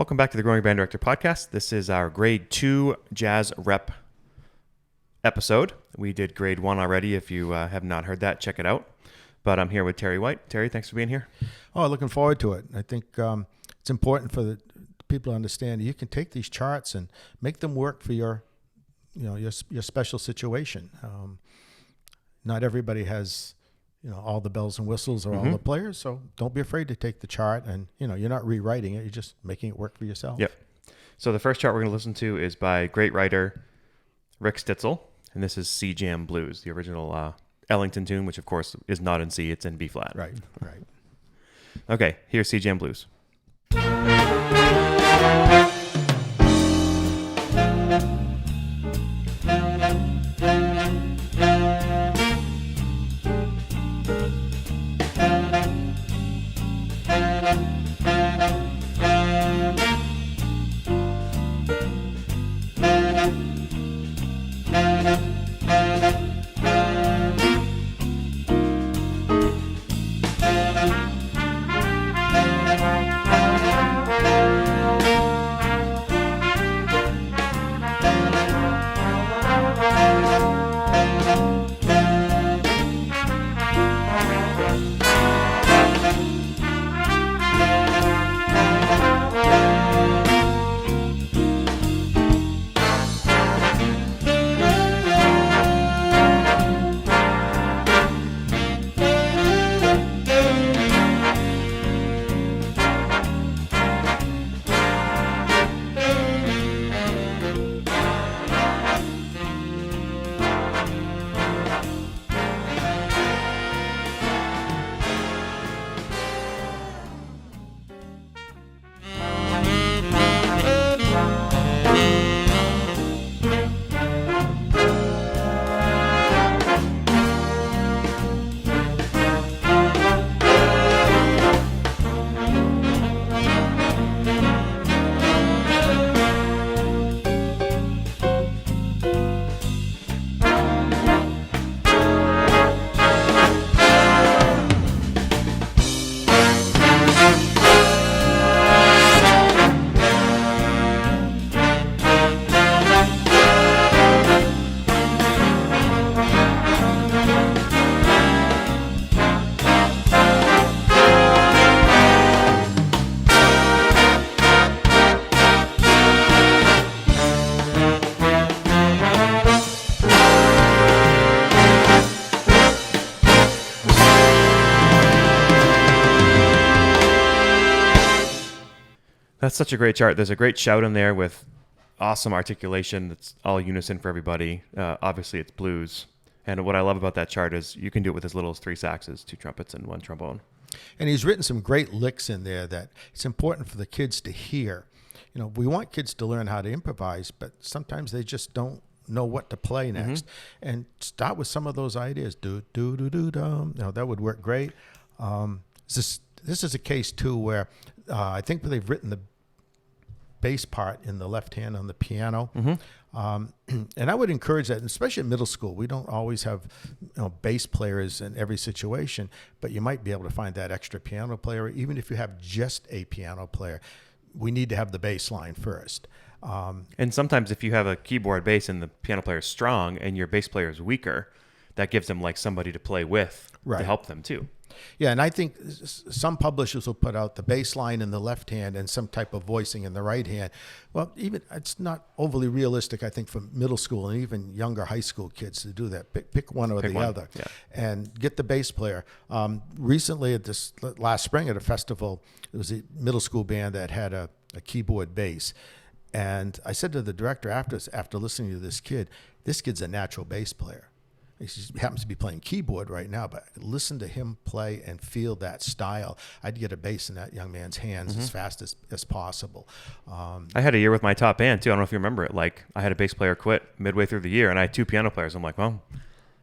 Welcome back to the Growing Band Director Podcast. This is our Grade 2 Jazz Rep episode. We did Grade 1 already. If you have not heard that, check it out. But I'm here with Terry White. Terry, thanks for being here. Oh, looking forward to it. I think it's important for the people to understand you can take these charts and make them work for your special situation. Not everybody has all the bells and whistles or all the players, so don't be afraid to take the chart and you're not rewriting it, you're just making it work for yourself. Yep. So the first chart we're going to listen to is by great writer Rick Stitzel, and this is C Jam Blues, the original Ellington tune, which of course is not in C, it's in B flat. Right. Okay, here's C Jam Blues. That's such a great chart. There's a great shout in there with awesome articulation that's all unison for everybody. Obviously, it's blues. And what I love about that chart is you can do it with as little as 3 saxes, 2 trumpets, and 1 trombone. And he's written some great licks in there that it's important for the kids to hear. We want kids to learn how to improvise, but sometimes they just don't know what to play next. And start with some of those ideas. Do, do, do, do, dum. That would work great. This is a case, too, where I think they've written the bass part in the left hand on the piano. And I would encourage that, especially at middle school. We don't always have bass players in every situation, but you might be able to find that extra piano player. Even if you have just a piano player, we need to have the bass line first. And sometimes if you have a keyboard bass and the piano player is strong and your bass player is weaker, that gives them like somebody to play with to help them too. Yeah, and I think some publishers will put out the bass line in the left hand and some type of voicing in the right hand. Well, even it's not overly realistic, I think, for middle school and even younger high school kids to do that. Pick one or the other and get the bass player. Recently, at this last spring at a festival, there was a middle school band that had a keyboard bass. And I said to the director after listening to this kid's a natural bass player. He happens to be playing keyboard right now, but listen to him play and feel that style. I'd get a bass in that young man's hands as fast as possible. I had a year with my top band, too. I don't know if you remember it. Like, I had a bass player quit midway through the year, and I had 2 piano players. I'm like, well,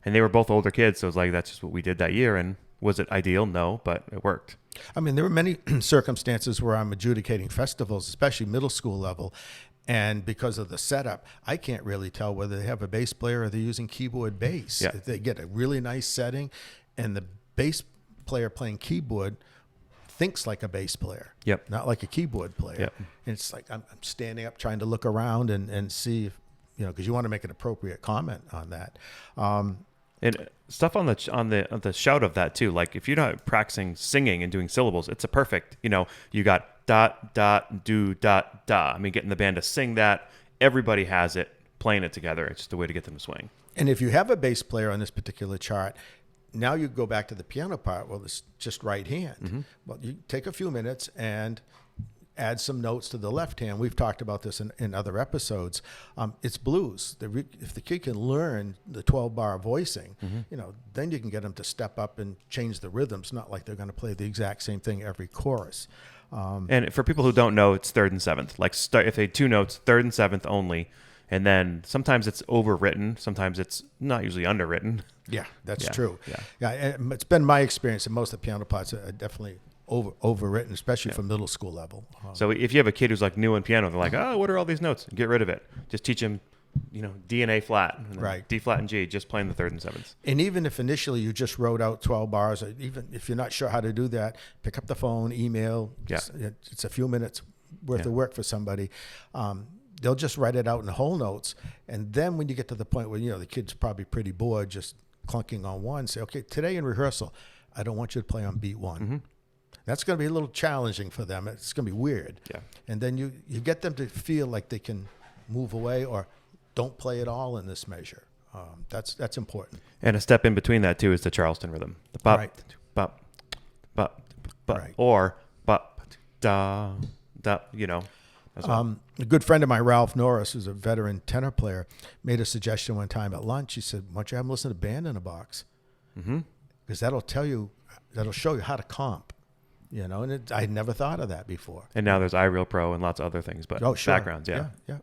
and they were both older kids, so it was like, that's just what we did that year. And was it ideal? No, but it worked. I mean, there were many circumstances where I'm adjudicating festivals, especially middle school level, and because of the setup, I can't really tell whether they have a bass player or they're using keyboard bass. Yeah. They get a really nice setting, and the bass player playing keyboard thinks like a bass player. Yep. Not like a keyboard player. Yep. And it's like I'm standing up trying to look around and see if, because you want to make an appropriate comment on that. And stuff on the shout of that too. Like if you're not practicing singing and doing syllables, it's a perfect. You got dot dot do dot da. I mean, getting the band to sing that. Everybody has it. Playing it together. It's just a way to get them to swing. And if you have a bass player on this particular chart, now you go back to the piano part. Well, it's just right hand. Mm-hmm. Well, you take a few minutes and add some notes to the left hand. We've talked about this in other episodes. It's blues. If the kid can learn the 12-bar voicing, then you can get them to step up and change the rhythms. Not like they're going to play the exact same thing every chorus. And for people who don't know, it's third and seventh. Like if they 2 notes, third and seventh only. And then sometimes it's overwritten. Sometimes it's not usually underwritten. Yeah, that's true. Yeah. And it's been my experience that most of the piano parts are definitely overwritten, especially for middle school level. So if you have a kid who's like new in piano, they're like, oh, what are all these notes? Get rid of it. Just teach them, D and A flat, and then right? D flat and G, just playing the third and sevenths. And even if initially you just wrote out 12 bars, or even if you're not sure how to do that, pick up the phone, email. Yeah. It's a few minutes worth of work for somebody. They'll just write it out in whole notes. And then when you get to the point where, the kid's probably pretty bored just clunking on one, say, okay, today in rehearsal, I don't want you to play on beat 1. Mm-hmm. That's going to be a little challenging for them. It's going to be weird. Yeah. And then you get them to feel like they can move away or don't play at all in this measure. That's important. And a step in between that too is the Charleston rhythm. The bop, Right. bop, bop, bop, Right. or bop, da, da, as well. A good friend of mine, Ralph Norris, who's a veteran tenor player, made a suggestion one time at lunch. He said, why don't you have them listen to Band in a Box? Mm-hmm. Because that'll show you how to comp. And I never thought of that before. And now there's iReal Pro and lots of other things, but Sure. backgrounds, yeah. Yeah.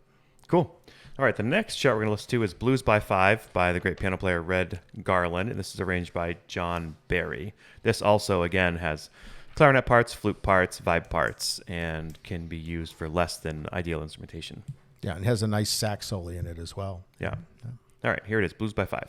Cool. All right, the next chart we're going to listen to is Blues by 5 by the great piano player Red Garland, and this is arranged by John Barry. This also, again, has clarinet parts, flute parts, vibe parts, and can be used for less than ideal instrumentation. Yeah, and has a nice sax solo in it as well. Yeah. All right, here it is, Blues by 5.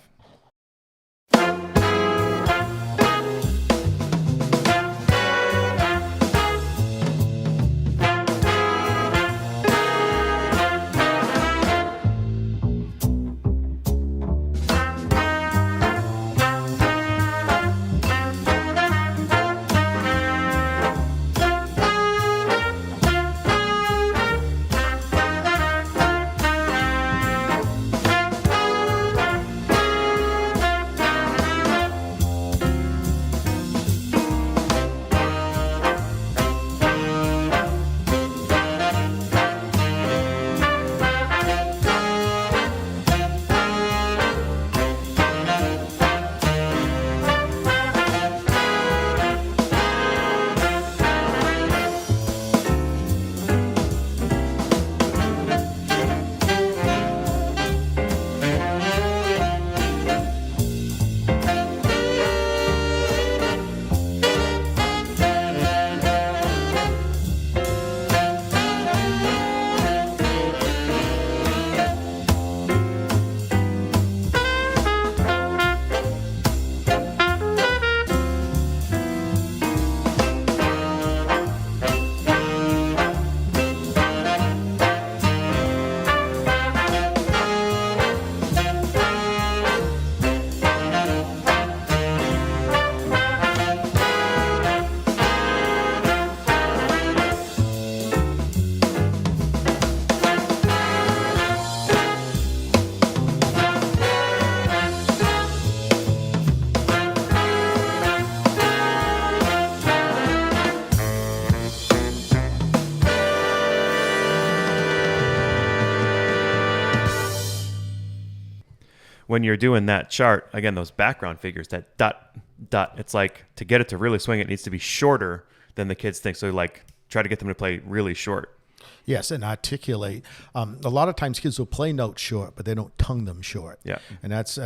When you're doing that chart, again, those background figures, that dot, dot, it's like to get it to really swing, it needs to be shorter than the kids think. So like try to get them to play really short. Yes, and articulate. A lot of times kids will play notes short, but they don't tongue them short. Yeah. And that's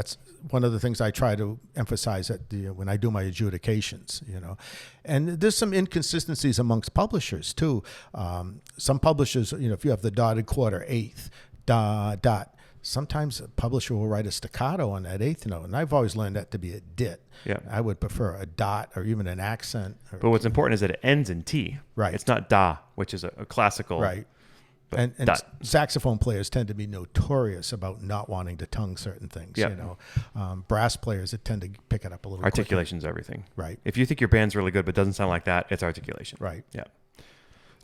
one of the things I try to emphasize when I do my adjudications, And there's some inconsistencies amongst publishers too. Some publishers, if you have the dotted quarter eighth, dot, sometimes a publisher will write a staccato on that eighth note, and I've always learned that to be a dit. Yeah. I would prefer a dot or even an accent. But what's important is that it ends in T. Right. It's not da, which is a classical. Right. But And dot. saxophone players tend to be notorious about not wanting to tongue certain things. Yeah. You know, brass players that tend to pick it up a little. Articulation's everything. Right. If you think your band's really good but doesn't sound like that, it's articulation. Right. Yeah.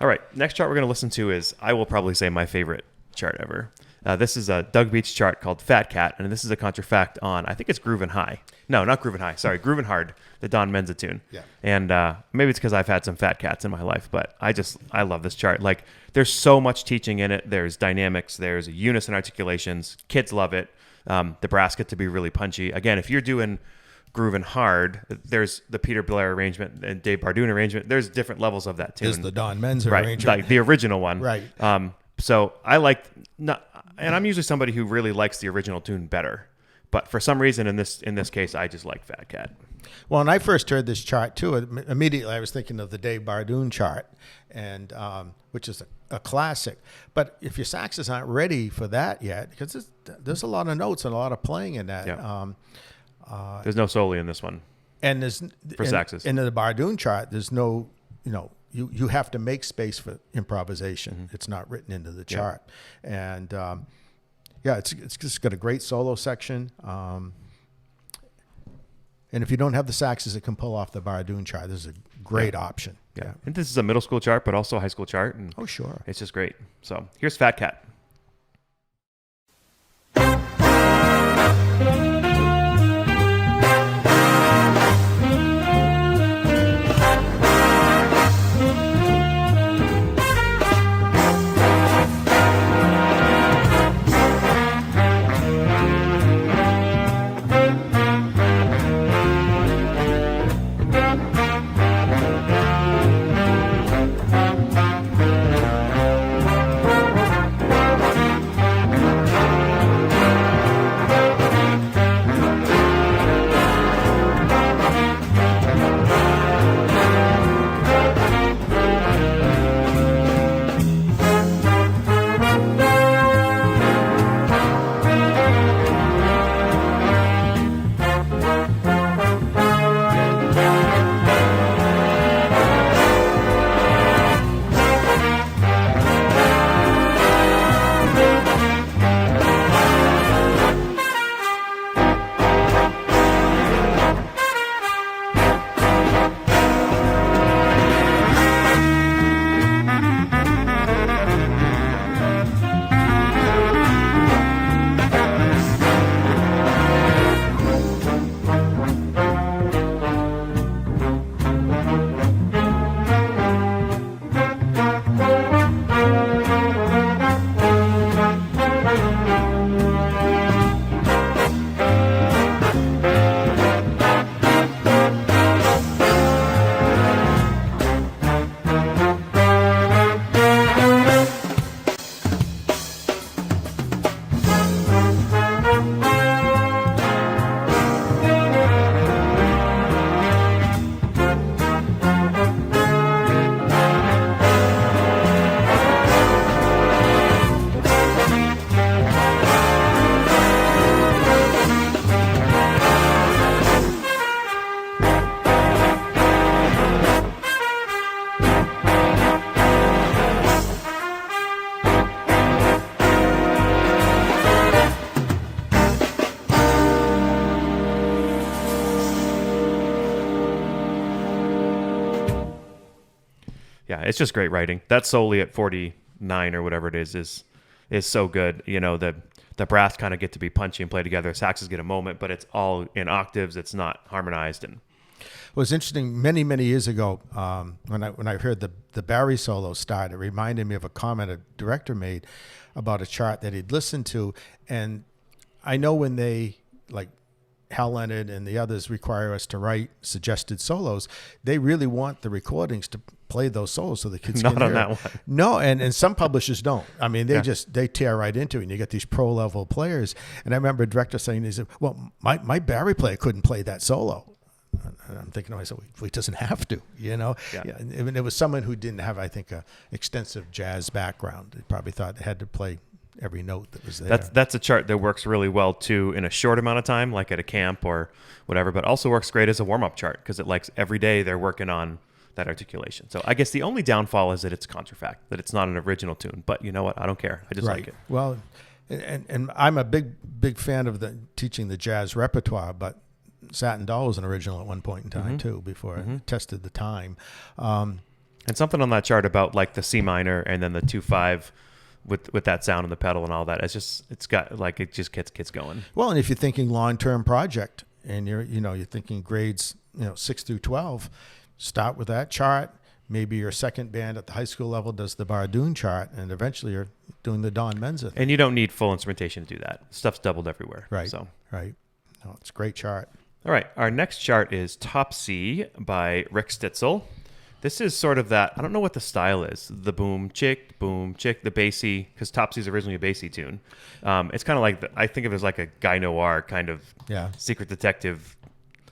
All right. Next chart we're going to listen to is, I will probably say, my favorite chart ever. This is a Doug Beach chart called Fat Cat, and this is a contrafact on, I think it's Groovin' High. No, not Groovin' High. Sorry, Groovin' Hard, the Don Menza tune. Yeah. And maybe it's because I've had some fat cats in my life, but I love this chart. Like, there's so much teaching in it. There's dynamics. There's unison articulations. Kids love it. The brass get to be really punchy. Again, if you're doing Groovin' Hard, there's the Peter Blair arrangement and Dave Bardoon arrangement. There's different levels of that tune. Is the Don Menza Right, arrangement. like the original one. Right. So I like, and I'm usually somebody who really likes the original tune better. But for some reason, in this case, I just like Fat Cat. Well, when I first heard this chart too, immediately I was thinking of the Dave Bardoon chart, and which is a classic. But if your saxes aren't ready for that yet, because there's a lot of notes and a lot of playing in that. Yeah. There's no soli in this one. And there's For saxes. in the Bardoon chart, there's no, you have to make space for improvisation. Mm-hmm. It's not written into the chart, and it's just got a great solo section. And if you don't have the saxes that can pull off the Bardoon chart, this is a great option. Yeah. And this is a middle school chart, but also a high school chart. And Oh, sure. it's just great. So here's Fat Cat. Yeah, it's just great writing. That soli at 49 or whatever it is so good. You know, the brass kind of get to be punchy and play together. Saxes get a moment, but it's all in octaves. It's not harmonized. And Well, it's interesting. Many years ago, when I heard the Barry solo start, it reminded me of a comment a director made about a chart that he'd listened to, and I know when they like Hal Leonard and the others require us to write suggested solos, they really want the recordings to play those solos so the kids Not can on hear that it. one. No, and some publishers don't. I mean, Yeah. they tear right into it, and you get these pro level players. And I remember a director saying, he said, "Well, my Barry player couldn't play that solo." And I'm thinking to myself, well, he doesn't have to, you know. Yeah. And it was someone who didn't have, I think, a extensive jazz background. They probably thought they had to play every note that was there. That's a chart that works really well too in a short amount of time, like at a camp or whatever, but also works great as a warm-up chart because it likes every day they're working on that articulation. So I guess the only downfall is that it's contrafact, that it's not an original tune. But you know what? I don't care. I just like it. Well, and I'm a big fan of teaching the jazz repertoire, but Satin Doll was an original at one point in time too, before I tested the time. And something on that chart about like the C minor and then the 2/5 with that sound and the pedal and all that. It's got like, it just gets kids going. Well, and if you're thinking long-term project and you're thinking grades 6 through 12, start with that chart. Maybe your second band at the high school level does the Bardoon chart, and eventually you're doing the Don Menza thing. And you don't need full instrumentation to do that. Stuff's doubled everywhere. Right. So. Right. No, it's a great chart. All right. Our next chart is Top C by Rick Stitzel. This is sort of that, I don't know what the style is. The boom, chick, the bassy, because Top C is originally a bassy tune. It's kind of like, I think of it as like a Guy Noir kind of secret detective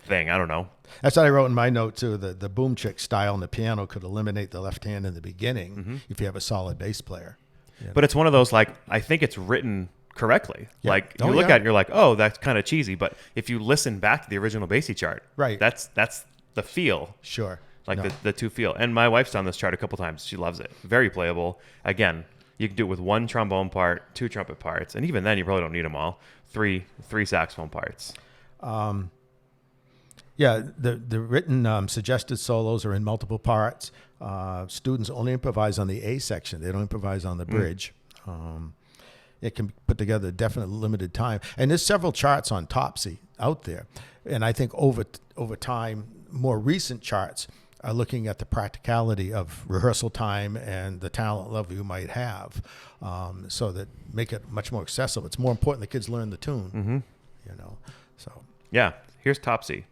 thing. I don't know. That's what I wrote in my note too. The boom chick style on the piano could eliminate the left hand in the beginning if you have a solid bass player. Yeah. But it's one of those, like, I think it's written correctly. Yeah. Like you look at it and you're like, oh, that's kind of cheesy. But if you listen back to the original bassy chart, right, that's the feel. Sure. Like the two feel. And my wife's done this chart a couple times. She loves it. Very playable. Again, you can do it with one trombone part, 2 trumpet parts, and even then you probably don't need them all. Three saxophone parts. Yeah, the written suggested solos are in multiple parts. Students only improvise on the A section. They don't improvise on the bridge. It can be put together definite limited time. And there's several charts on Topsy out there. And I think over time, more recent charts are looking at the practicality of rehearsal time and the talent level you might have, so that make it much more accessible. It's more important the kids learn the tune, So yeah, here's Topsy.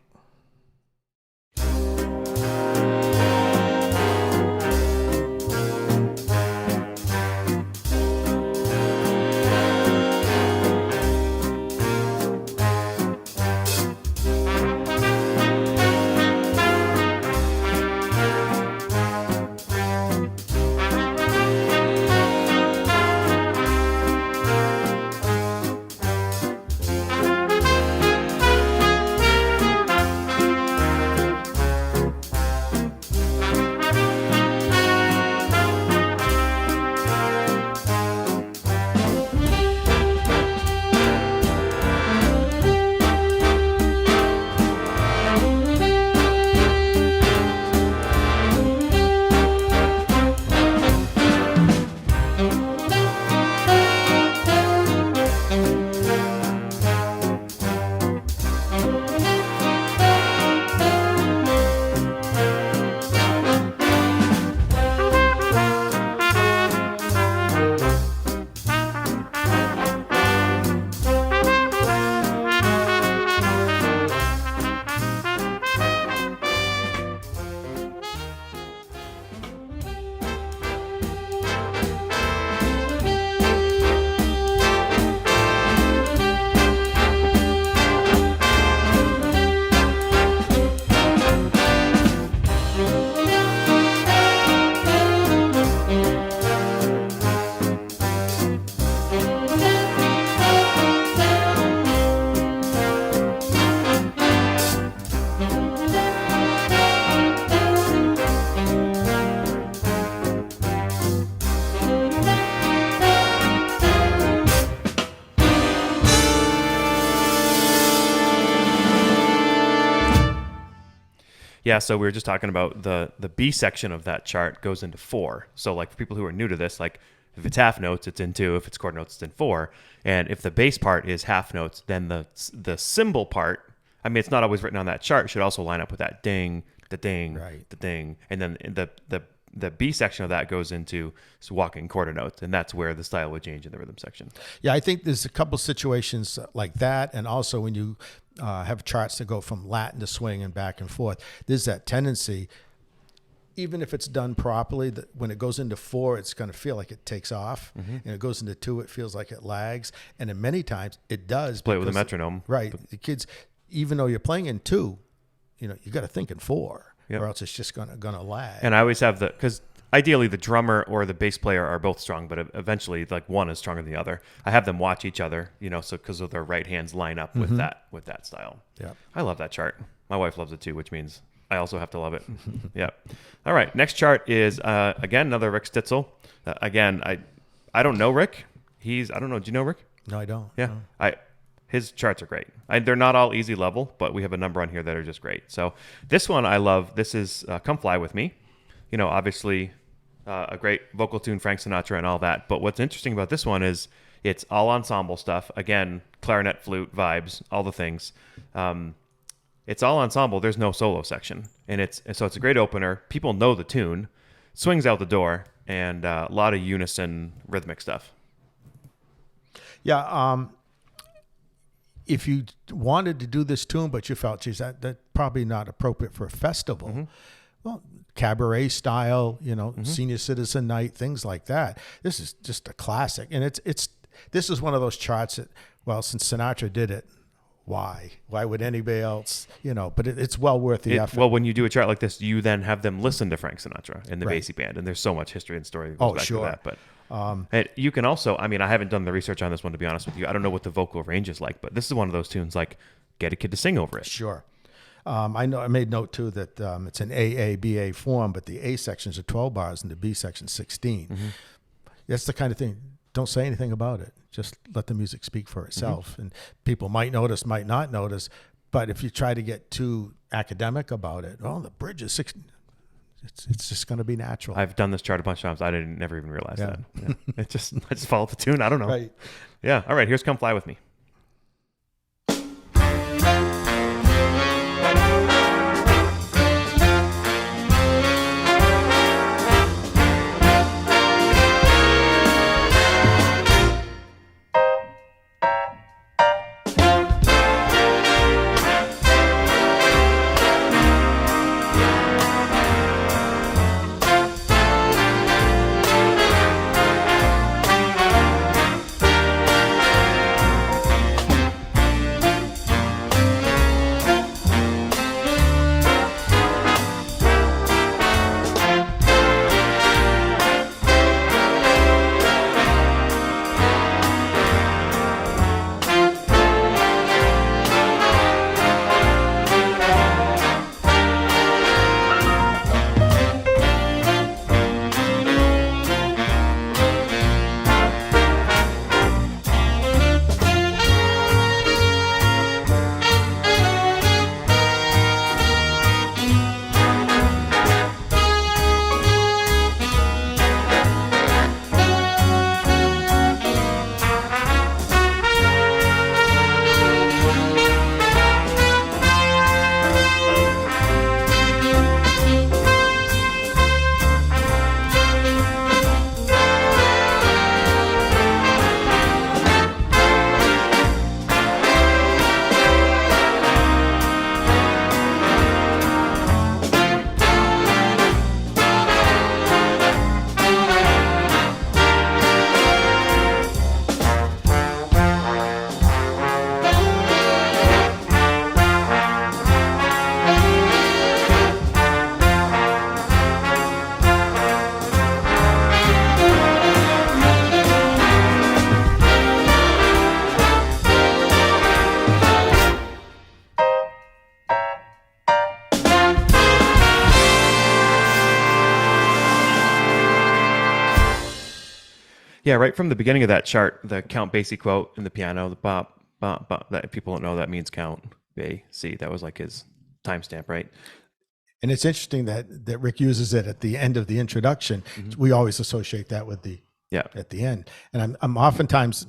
Yeah, so we were just talking about the B section of that chart goes into 4. So like for people who are new to this, like if it's half notes, it's in 2. If it's quarter notes, it's in 4. And if the bass part is half notes, then the cymbal part, I mean, it's not always written on that chart, should also line up with that ding, the ding, right, the ding. And then the B section of that goes into walking quarter notes, and that's where the style would change in the rhythm section. Yeah, I think there's a couple situations like that, and also when you have charts that go from Latin to swing and back and forth, there's that tendency, even if it's done properly, that when it goes into 4, it's going to feel like it takes off, and it goes into 2, it feels like it lags, and then many times it does. Play it with a metronome. Right. The kids, even though you're playing in 2, you got to think in 4. Yep. Or else it's just gonna lag. And I always have because ideally the drummer or the bass player are both strong, but eventually like one is stronger than the other. I have them watch each other, so because of their right hands line up with that style. Yeah. I love that chart. My wife loves it too, which means I also have to love it. Yeah. All right. Next chart is again another Rick Stitzel. Again, I don't know Rick. I don't know. Do you know Rick? No, I don't. Yeah. No. His charts are great. They're not all easy level, but we have a number on here that are just great. So this one I love. This is Come Fly With Me. Obviously a great vocal tune, Frank Sinatra and all that. But what's interesting about this one is it's all ensemble stuff. Again, clarinet, flute, vibes, all the things. It's all ensemble. There's no solo section. And it's a great opener. People know the tune, swings out the door, and a lot of unison rhythmic stuff. Yeah. If you wanted to do this tune, but you felt, geez, that's probably not appropriate for a festival. Well, cabaret style, senior citizen night, things like that. This is just a classic. And this is one of those charts that, well, since Sinatra did it, why would anybody else, but it's well worth the effort. Well, when you do a chart like this, you then have them listen to Frank Sinatra and the Basie Band, and there's so much history and story that goes back to that. But and you can also, I haven't done the research on this one, to be honest with you. I don't know what the vocal range is like, but this is one of those tunes like get a kid to sing over it. Sure. I know I made note too that it's an AABA form, but the A sections are 12 bars and the B section 16. That's the kind of thing. Don't say anything about it. Just let the music speak for itself. And people might notice, might not notice. But if you try to get too academic about it, the bridge is 16. It's just going to be natural. I've done this chart a bunch of times. I never even realize that. Yeah. I just follow the tune. I don't know. Right. Yeah. All right. Here's Come Fly With Me. Yeah, right from the beginning of that chart, the Count Basie quote in the piano, the bop, bop, bop, that people don't know that means Count Basie. That was like his timestamp, right? And it's interesting that Rick uses it at the end of the introduction. Mm-hmm. We always associate that with the at the end. And I'm oftentimes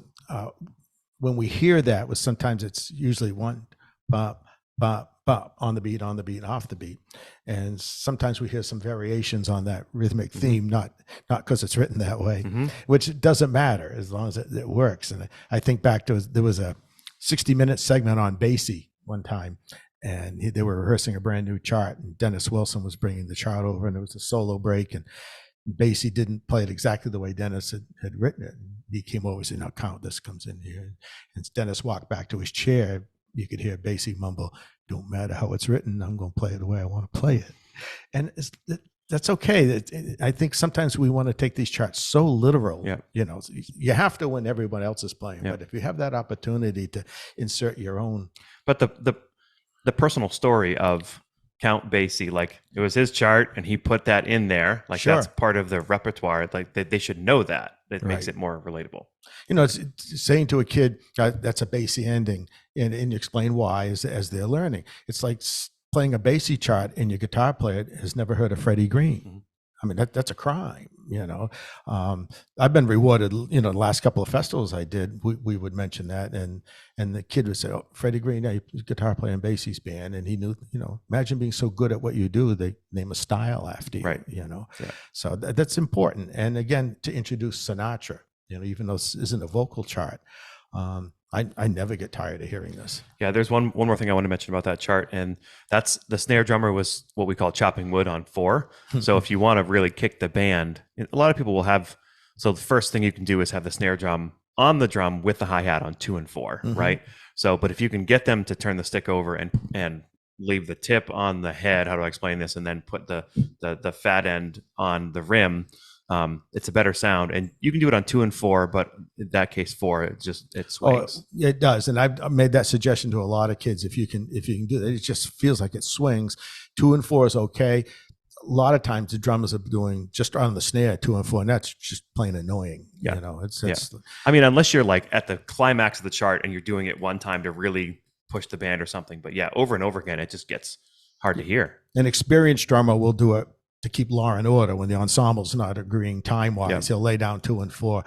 when we hear that, with sometimes it's usually one bop, bop, bop on the beat, off the beat. And sometimes we hear some variations on that rhythmic theme, not because it's written that way, which doesn't matter as long as it works. And I think back to, there was a 60-minute segment on Basie one time, and they were rehearsing a brand new chart, and Dennis Wilson was bringing the chart over, and there was a solo break, and Basie didn't play it exactly the way Dennis had written it. And he came over and said, "Now Count, this comes in here." And Dennis walked back to his chair. You could hear Basie mumble, "Don't matter how it's written, I'm going to play it the way I want to play it." And That's okay. I think sometimes we want to take these charts so literal. Yeah. You know, you have to when everyone else is playing. Yeah. But if you have that opportunity to insert your own, But the personal story of Count Basie, like it was his chart and he put that in there, like Sure. that's part of the repertoire. Like they should know that. It makes Right. it more relatable. you know, it's saying to a kid that's a Basie ending, and you explain why as they're learning. It's like playing a Basie chart and your guitar player has never heard of Freddie Green. Mhm. I mean, that's a crime, you know. I've been rewarded, you know, the last couple of festivals I did, we would mention that, and the kid would say, "Oh, Freddie Green, yeah, he's a guitar player in Basie's band," and he knew, you know, imagine being so good at what you do, they name a style after you, Right. you know. Yeah. So that's important. And again, to introduce Sinatra, you know, even though this isn't a vocal chart, I never get tired of hearing this. Yeah, there's one more thing I want to mention about that chart, and that's the snare drummer was what we call chopping wood on 4. So if you want to really kick the band, a lot of people will have. So the first thing you can do is have the snare drum on the drum with the hi hat on 2 and 4, Mhm. right? So, but if you can get them to turn the stick over and leave the tip on the head, how do I explain this, and then put the fat end on the rim. It's a better sound, and you can do it on 2 and 4, but in that case 4, it swings. Oh, it does, and I've made that suggestion to a lot of kids. If you can do that, it just feels like it swings. 2 and 4 is okay. A lot of times the drummers are doing just on the snare 2 and 4, and that's just plain annoying. Yeah. You know, it's I mean, unless you're like at the climax of the chart and you're doing it one time to really push the band or something, but yeah, over and over again, it just gets hard to hear. an experienced drummer will do it to keep law and order when the ensemble's not agreeing time wise. Yeah. He'll lay down 2 and 4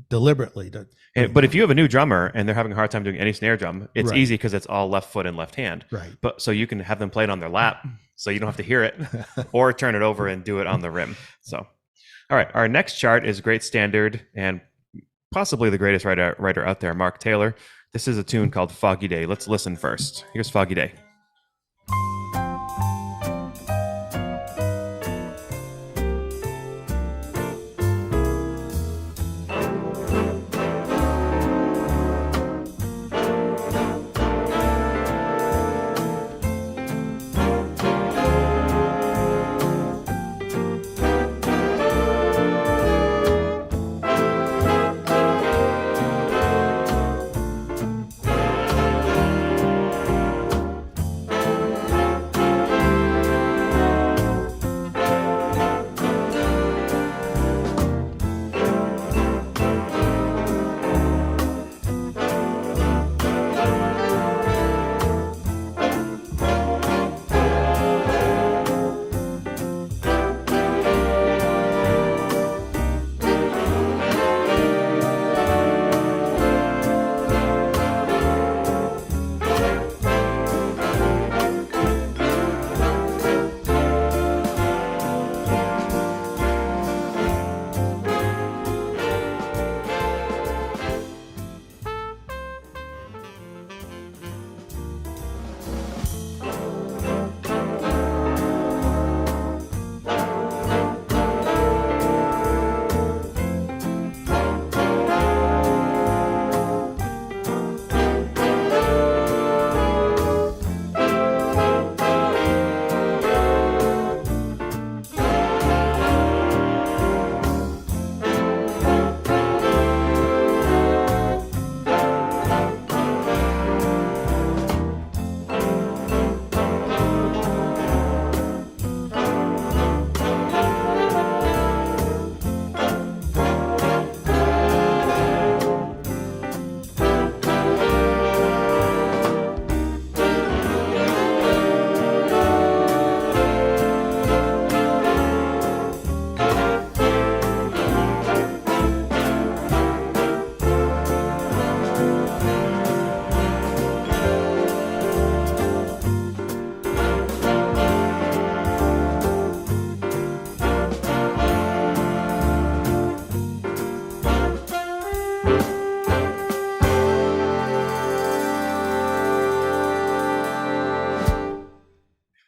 deliberately. But if you have a new drummer and they're having a hard time doing any snare drum, it's Right. easy because it's all left foot and left hand. Right. But so you can have them play it on their lap, so you don't have to hear it, or turn it over and do it on the rim. So, all right, our next chart is great standard and possibly the greatest writer out there, Mark Taylor. This is a tune called Foggy Day. Let's listen first. Here's Foggy Day.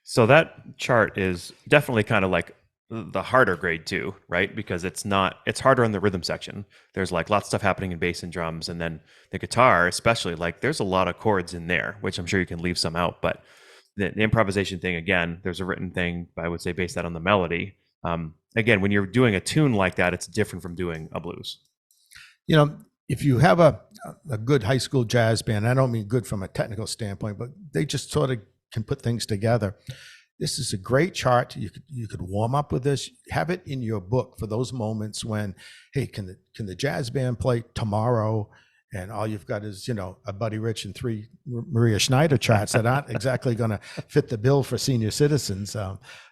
So that chart is definitely kind of like the harder grade too, right? Because it's harder on the rhythm section. There's like lots of stuff happening in bass and drums, and then the guitar, especially, like there's a lot of chords in there, which I'm sure you can leave some out, but the improvisation thing, again, there's a written thing, I would say, based out on the melody. Again, when you're doing a tune like that, it's different from doing a blues. You know, if you have a good high school jazz band, I don't mean good from a technical standpoint, but they just sort of can put things together. This is a great chart. You could warm up with this. Have it in your book for those moments when, hey, can the jazz band play tomorrow? And all you've got is, a Buddy Rich and 3 Maria Schneider charts that aren't exactly going to fit the bill for senior citizens.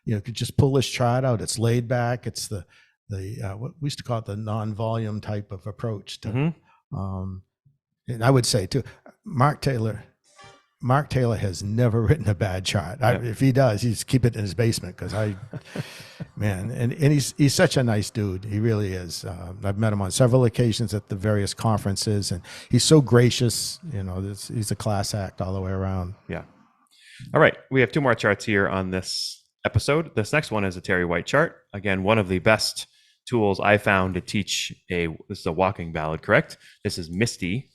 You could just pull this chart out. It's laid back. It's the what we used to call it the non-volume type of approach to. And I would say too, Mark Taylor has never written a bad chart. If he does, he's keep it in his basement because and he's such a nice dude. He really is. I've met him on several occasions at the various conferences, and he's so gracious. He's a class act all the way around. Yeah. All right, we have 2 more charts here on this episode. This next one is a Terry White chart. Again, one of the best tools I found to teach this is a walking ballad, correct? This is Misty.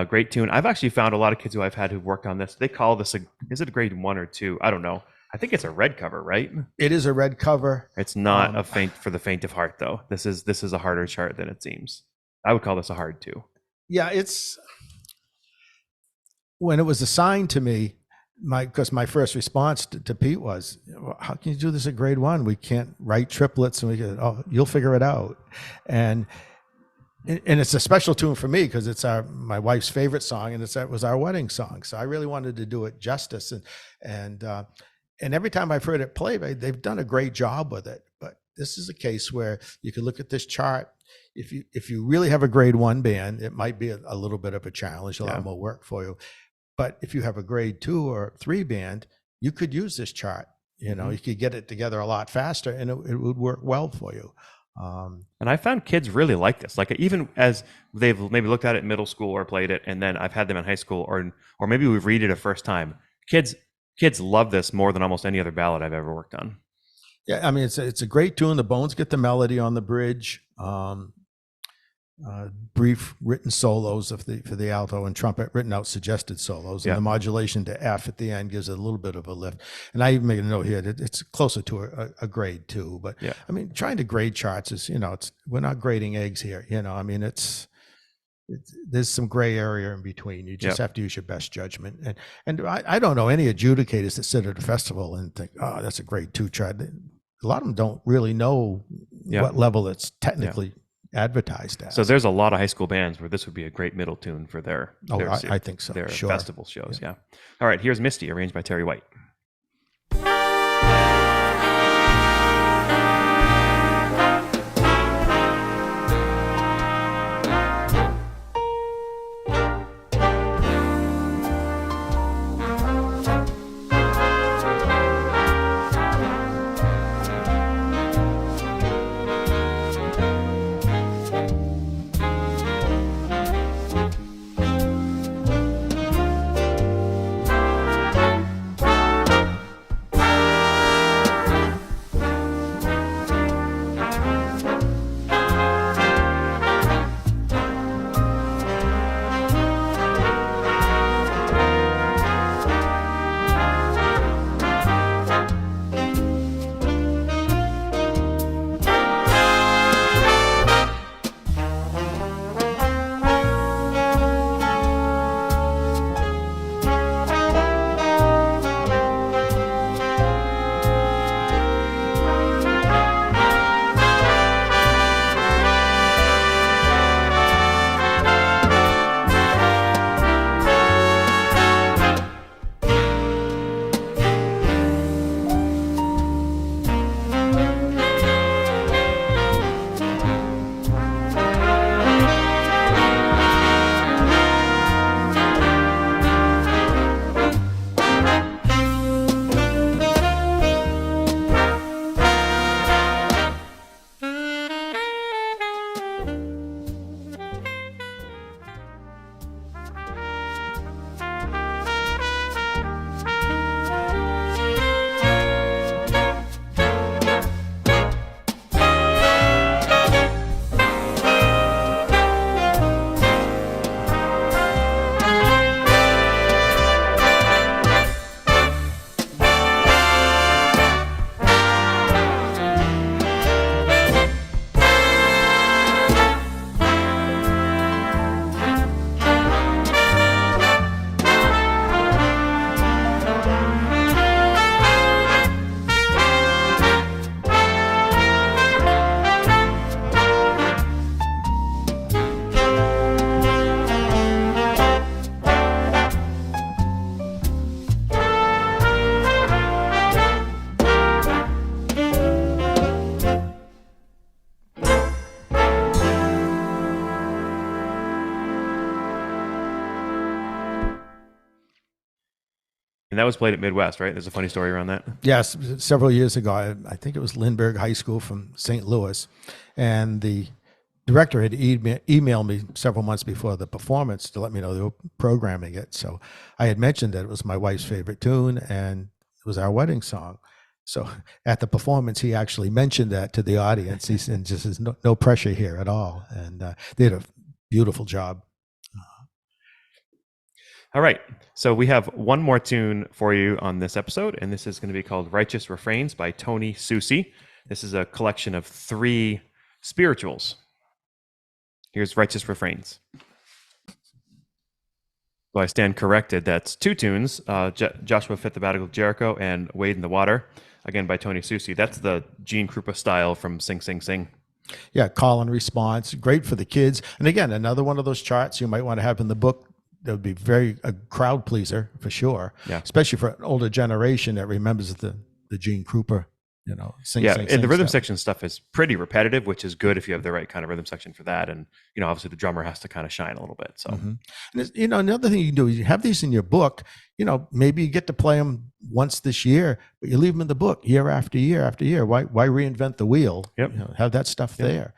Great tune. I've actually found a lot of kids who I've had who've worked on this. They call this is it a grade 1 or 2? I don't know. I think it's a red cover, right? It is a red cover. It's not for the faint of heart, though. This is a harder chart than it seems. I would call this a hard 2. Yeah, it's when it was assigned to me, because my first response to Pete was, how can you do this at grade 1? We can't write triplets, and you'll figure it out. And it's a special tune for me because it's my wife's favorite song, and it was our wedding song. So I really wanted to do it justice. And every time I've heard it played, they've done a great job with it. But this is a case where you can look at this chart. If you really have a grade 1 band, it might be a little bit of a challenge, a lot more work for you. But if you have a grade 2 or 3 band, you could use this chart. You could get it together a lot faster, and it would work well for you. And I found kids really like this. Like even as they've maybe looked at it in middle school or played it, and then I've had them in high school, or maybe we've read it a first time. Kids love this more than almost any other ballad I've ever worked on. Yeah, I mean it's a great tune. The Bones get the melody on the bridge. Brief written solos for the alto and trumpet, written out suggested solos, and the modulation to F at the end gives it a little bit of a lift. And I even made a note here that it's closer to a grade 2. But I mean, trying to grade charts is, we're not grading eggs here. I mean, there's some gray area in between. You just have to use your best judgment. And I don't know any adjudicators that sit at a festival and think, oh, that's a grade 2 chart. A lot of them don't really know what level it's technically advertised as. So there's a lot of high school bands where this would be a great middle tune for their I think so. Their festival shows. Yeah. All right, here's Misty, arranged by Terry White. And that was played at Midwest, right? There's a funny story around that. Yes, several years ago, I think it was Lindbergh High School from St. Louis, and the director had emailed me several months before the performance to let me know they were programming it. So I had mentioned that it was my wife's favorite tune and it was our wedding song. So at the performance, he actually mentioned that to the audience. He said, just says, no pressure here at all. And they did a beautiful job. All right. So we have one more tune for you on this episode, and this is going to be called Righteous Refrains by Tony Soucy. This is a collection of 3 spirituals. Here's Righteous Refrains. Well, I stand corrected. That's 2 tunes, Joshua Fit the Battle of Jericho and Wade in the Water, again by Tony Soucy. That's the Gene Krupa style from Sing, Sing, Sing. Yeah, call and response, great for the kids. And again, another one of those charts you might want to have in the book. That would be a crowd pleaser for sure. Yeah. Especially for an older generation that remembers the Gene Krupa, sing, yeah, sing, and sing the rhythm stuff. section stuff is pretty repetitive, which is good if you have the right kind of rhythm section for that. And, obviously the drummer has to kind of shine a little bit. So, And another thing you can do is you have these in your book, maybe you get to play them once this year, but you leave them in the book year after year after year. Why reinvent the wheel? Yep. Have that stuff there.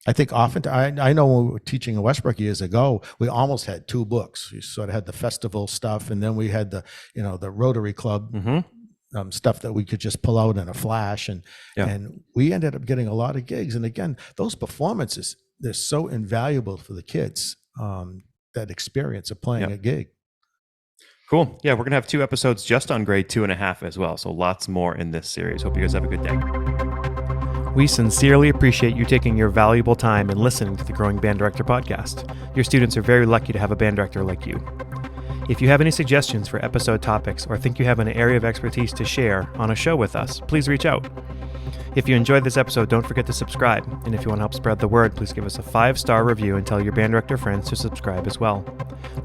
I think often, I know when we were teaching in Westbrook years ago, we almost had 2 books. We sort of had the festival stuff, and then we had the Rotary Club stuff that we could just pull out in a flash. And we ended up getting a lot of gigs. And again, those performances, they're so invaluable for the kids, that experience of playing a gig. Cool. Yeah, we're going to have 2 episodes just on grade 2.5 as well. So lots more in this series. Hope you guys have a good day. We sincerely appreciate you taking your valuable time and listening to the Growing Band Director podcast. Your students are very lucky to have a band director like you. If you have any suggestions for episode topics or think you have an area of expertise to share on a show with us, please reach out. If you enjoyed this episode, don't forget to subscribe. And if you want to help spread the word, please give us a 5-star review and tell your band director friends to subscribe as well.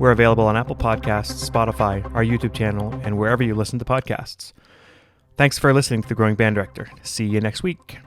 We're available on Apple Podcasts, Spotify, our YouTube channel, and wherever you listen to podcasts. Thanks for listening to The Growing Band Director. See you next week.